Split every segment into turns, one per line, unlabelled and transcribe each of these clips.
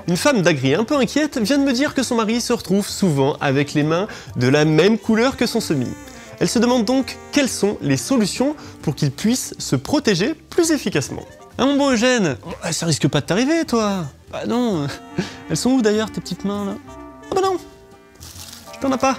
Une femme d'Agri un peu inquiète vient de me dire que son mari se retrouve souvent avec les mains de la même couleur que son semis. Elle se demande donc quelles sont les solutions pour qu'il puisse se protéger plus efficacement. Ah mon bon Eugène, ça risque pas de t'arriver toi? Bah non, elles sont où d'ailleurs tes petites mains là? Ah bah non, t'en as pas.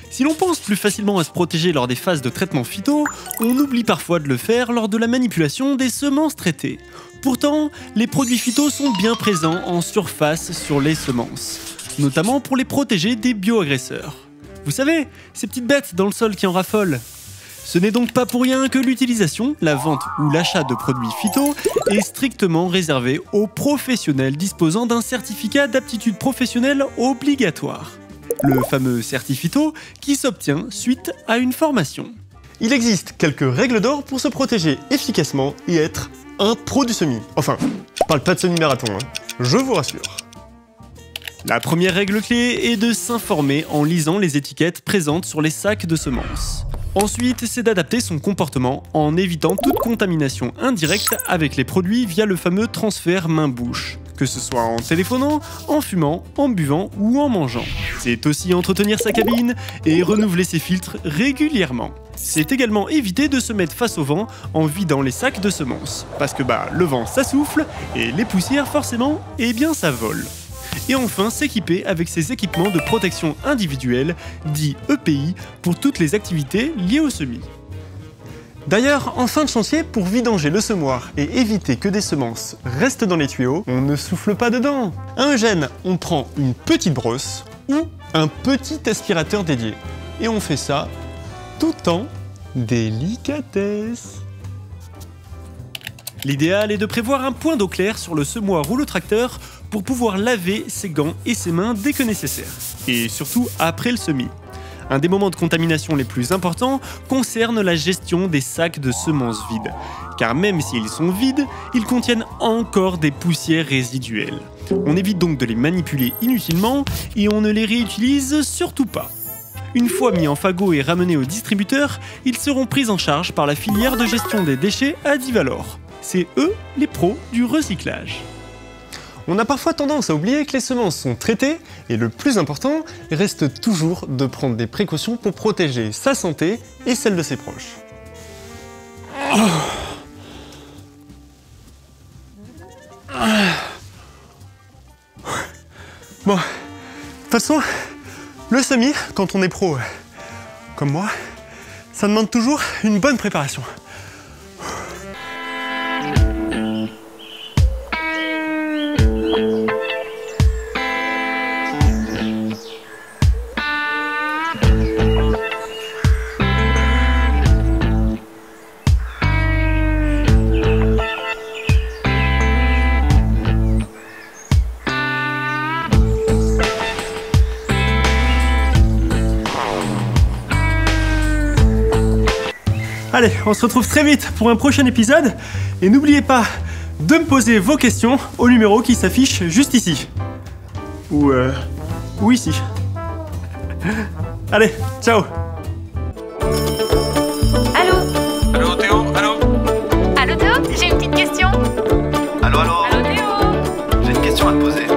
Si l'on pense plus facilement à se protéger lors des phases de traitement phyto, on oublie parfois de le faire lors de la manipulation des semences traitées. Pourtant, les produits phyto sont bien présents en surface sur les semences, notamment pour les protéger des bioagresseurs. Vous savez, ces petites bêtes dans le sol qui en raffolent. Ce n'est donc pas pour rien que l'utilisation, la vente ou l'achat de produits phyto est strictement réservé aux professionnels disposant d'un certificat d'aptitude professionnelle obligatoire. Le fameux certificat qui s'obtient suite à une formation.
Il existe quelques règles d'or pour se protéger efficacement et être un pro du semis. Enfin, je parle pas de semi-marathon, hein. Je vous rassure.
La première règle clé est de s'informer en lisant les étiquettes présentes sur les sacs de semences. Ensuite, c'est d'adapter son comportement en évitant toute contamination indirecte avec les produits via le fameux transfert main-bouche, que ce soit en téléphonant, en fumant, en buvant ou en mangeant. C'est aussi entretenir sa cabine et renouveler ses filtres régulièrement. C'est également éviter de se mettre face au vent en vidant les sacs de semences, parce que le vent ça souffle et les poussières forcément, ça vole. Et enfin, s'équiper avec ses équipements de protection individuelle, dits EPI, pour toutes les activités liées au semis.
D'ailleurs, en fin de chantier, pour vidanger le semoir et éviter que des semences restent dans les tuyaux, on ne souffle pas dedans. Hein Eugène, on prend une petite brosse ou un petit aspirateur dédié. Et on fait ça tout en délicatesse.
L'idéal est de prévoir un point d'eau clair sur le semoir ou le tracteur pour pouvoir laver ses gants et ses mains dès que nécessaire. Et surtout après le semis. Un des moments de contamination les plus importants concerne la gestion des sacs de semences vides. Car même s'ils sont vides, ils contiennent encore des poussières résiduelles. On évite donc de les manipuler inutilement et on ne les réutilise surtout pas. Une fois mis en fagot et ramenés au distributeur, ils seront pris en charge par la filière de gestion des déchets Adivalor. C'est eux les pros du recyclage.
On a parfois tendance à oublier que les semences sont traitées et le plus important reste toujours de prendre des précautions pour protéger sa santé et celle de ses proches. Bon, de toute façon, le semis, quand on est pro comme moi, ça demande toujours une bonne préparation. Allez, on se retrouve très vite pour un prochain épisode. Et n'oubliez pas de me poser vos questions au numéro qui s'affiche juste ici. Ou ici. Allez, ciao.
Allô?
Allô Théo, allô?
Allô Théo? J'ai une petite question.
Allô, allô?
Allô Théo?
J'ai une question à te poser.